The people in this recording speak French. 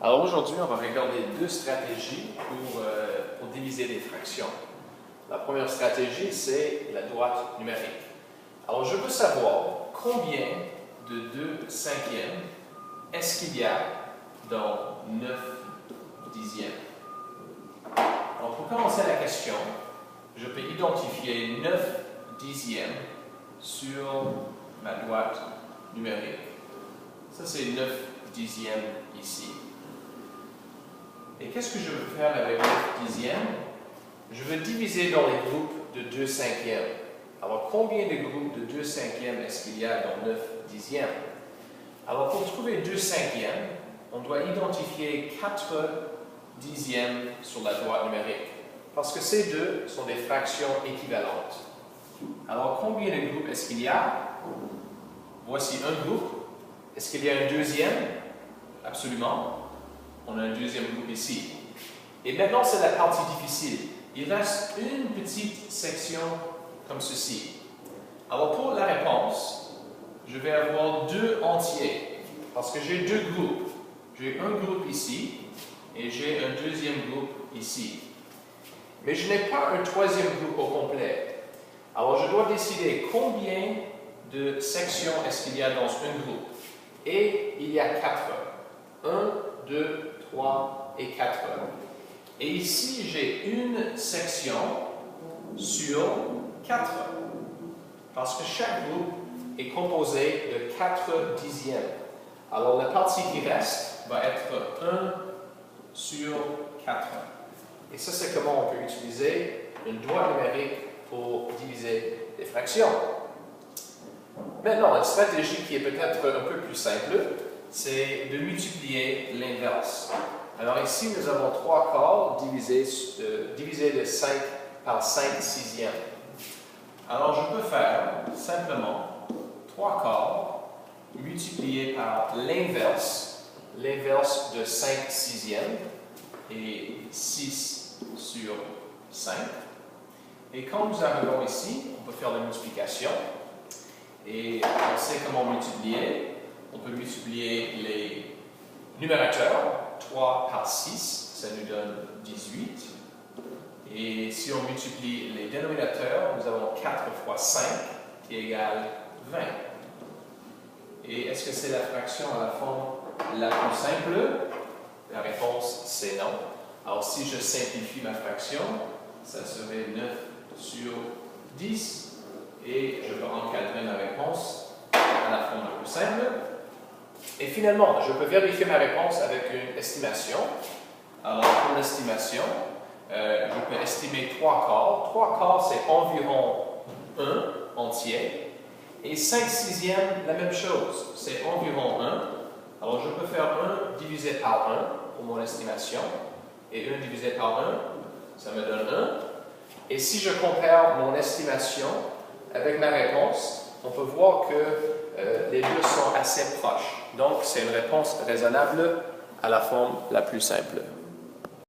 Alors aujourd'hui, on va regarder deux stratégies pour diviser des fractions. La première stratégie, c'est la droite numérique. Alors je veux savoir combien de 2/5 est-ce qu'il y a dans 9 dixièmes. Alors pour commencer la question, je peux identifier 9 dixièmes sur ma droite numérique. Ça c'est 9 dixièmes ici. Et qu'est-ce que je veux faire avec 9 dixièmes? Je veux diviser dans les groupes de 2/5. Alors, combien de groupes de 2/5 est-ce qu'il y a dans 9 dixièmes? Alors, pour trouver 2/5, on doit identifier 4 dixièmes sur la droite numérique, parce que ces deux sont des fractions équivalentes. Alors, combien de groupes est-ce qu'il y a? Voici un groupe. Est-ce qu'il y a un deuxième? Absolument. On a un deuxième groupe ici. Et maintenant, c'est la partie difficile. Il reste une petite section comme ceci. Alors, pour la réponse, je vais avoir 2 entiers, parce que j'ai 2 groupes. J'ai un groupe ici, et j'ai un deuxième groupe ici. Mais je n'ai pas un troisième groupe au complet. Alors, je dois décider combien de sections est-ce qu'il y a dans un groupe. Et il y a 4. 1, 2, 3 et 4. Et ici, j'ai une section sur 4. Parce que chaque groupe est composé de 4 dixièmes. Alors, la partie qui reste va être 1 sur 4. Et ça, c'est comment on peut utiliser une droite numérique pour diviser des fractions. Maintenant, une stratégie qui est peut-être un peu plus simple, c'est de multiplier l'inverse. Alors ici, nous avons 3 quarts divisé de 5 par 5 sixièmes. Alors je peux faire simplement 3 quarts multiplié par l'inverse de 5 sixièmes, et 6 sur 5. Et quand nous arrivons ici, on peut faire la multiplication. Et on sait comment multiplier. On peut multiplier les numérateurs, 3 par 6, ça nous donne 18. Et si on multiplie les dénominateurs, nous avons 4 fois 5, qui égale 20. Et est-ce que c'est la fraction à la forme la plus simple? La réponse, c'est non. Alors si je simplifie ma fraction, ça serait 9 sur 10. Et je peux encadrer ma réponse à la forme la plus simple. Et finalement, je peux vérifier ma réponse avec une estimation. Alors, pour l'estimation, je peux estimer 3 quarts. 3 quarts, c'est environ 1 entier. Et 5 sixièmes, la même chose. C'est environ 1. Alors, je peux faire 1 divisé par 1 pour mon estimation. Et 1 divisé par 1, ça me donne 1. Et si je compare mon estimation avec ma réponse, on peut voir que les deux sont assez proches. Donc, c'est une réponse raisonnable à la forme la plus simple.